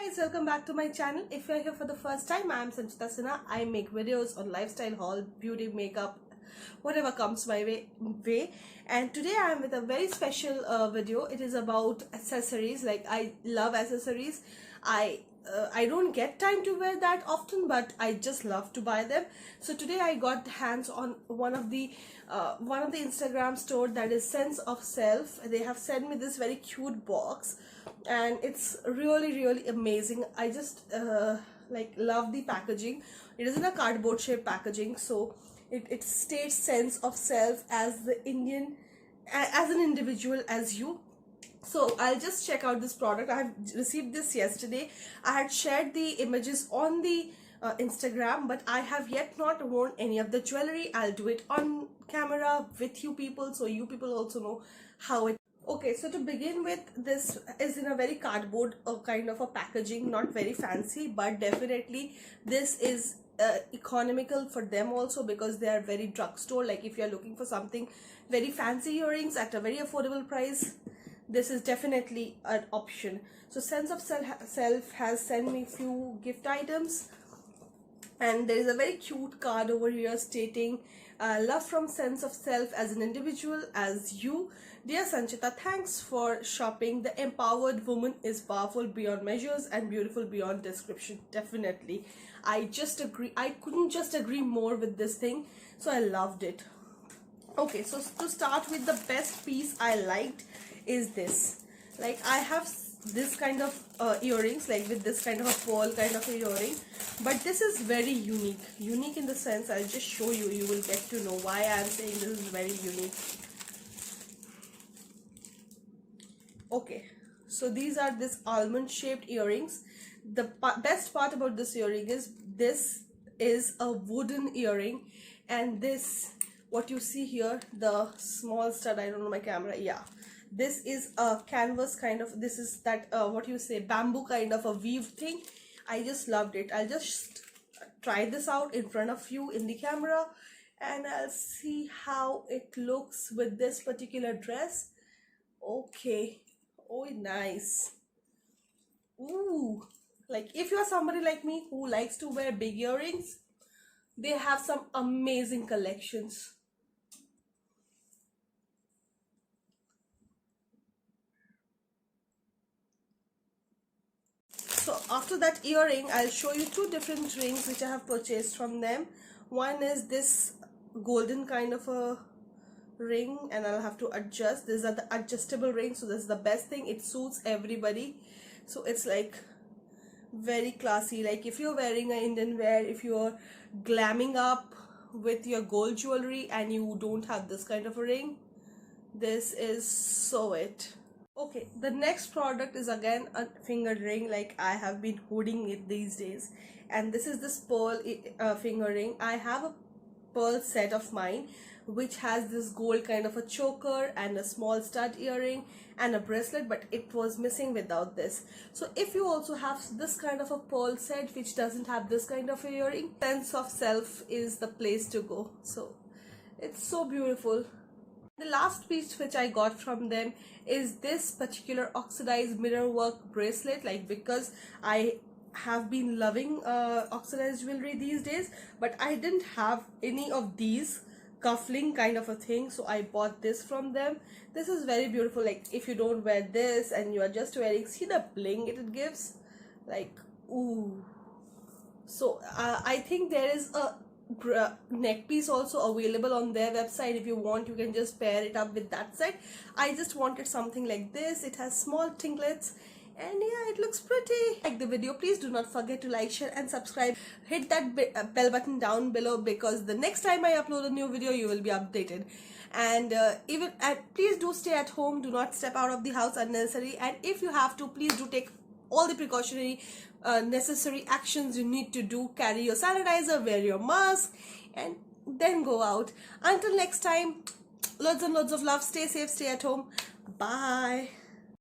guys, welcome back to my channel. If you're here for the first time, I am Sanchita Sinha. I make videos on lifestyle, haul, beauty, makeup, whatever comes my way. And today I am with a very special video. It is about accessories. Like, I love accessories. I don't get time to wear that often, but I just love to buy them. So today I got hands on one of the Instagram store, that is Sense of Self. They have sent me this very cute box and it's really amazing. I just like love the packaging. It is in a cardboard shaped packaging, so it states Sense of Self as the as an individual, as you. So I'll just check out this product. I have received this yesterday. I had shared the images on the Instagram, but I have yet not worn any of the jewelry. I'll do it on camera with you people, so you people also know how it. Okay, so to begin with, this is in a very cardboard kind of a packaging, not very fancy, but definitely this is economical for them also, because they are very drugstore. Like, if you're looking for something very fancy earrings at a very affordable price, this is definitely an option. So Sense of Self has sent me few gift items, and there is a very cute card over here stating love from Sense of Self as an individual, as you. Dear Sanchita, thanks for shopping. The empowered woman is powerful beyond measures and beautiful beyond description. Definitely, I just agree. I couldn't just agree more with this thing, so I loved it. Okay, so to start with, the best piece I liked is this. Like, I have this kind of earrings, like with this kind of a pearl kind of a earring, but this is very unique in the sense, I'll just show you. You will get to know why I am saying this is very unique. Okay, so these are this almond shaped earrings. The best part about this earring is this is a wooden earring, and this, what you see here, the small stud, I don't know my camera, yeah, this is a canvas kind of, this is that what you say, bamboo kind of a weave thing. I just loved it. I'll just try this out in front of you in the camera, and I'll see how it looks with this particular dress. Okay, oh, nice. Ooh, like, if you are somebody like me who likes to wear big earrings, they have some amazing collections. So after that earring, I'll show you two different rings which I have purchased from them. One is this golden kind of a ring, and I'll have to adjust. These are the adjustable rings, so this is the best thing. It suits everybody, so it's like very classy. Like, if you're wearing an Indian wear, if you're glamming up with your gold jewelry and you don't have this kind of a ring, this is so it. Okay, the next product is again a finger ring. Like, I have been hoarding it these days, and this is this pearl finger ring. I have a pearl set of mine which has this gold kind of a choker and a small stud earring and a bracelet, but it was missing without this. So if you also have this kind of a pearl set which doesn't have this kind of a earring, Sense of Self is the place to go. So it's so beautiful. The last piece which I got from them is this particular oxidized mirror work bracelet. Like, because I have been loving oxidized jewelry these days, but I didn't have any of these cuffling kind of a thing, so I bought this from them. This is very beautiful. Like, if you don't wear this and you are just wearing, see the bling it gives, like, ooh. So I think there is a neck piece also available on their website. If you want, you can just pair it up with that set. I just wanted something like this. It has small tinglets, and yeah, it looks pretty. Like the video, please do not forget to like, share and subscribe. Hit that bell button down below, because the next time I upload a new video, you will be updated. And please do stay at home. Do not step out of the house unnecessarily, and if you have to, please do take all the precautionary necessary actions you need to do. Carry your sanitizer, wear your mask, and then go out. Until next time, loads and loads of love. Stay safe, stay at home. Bye.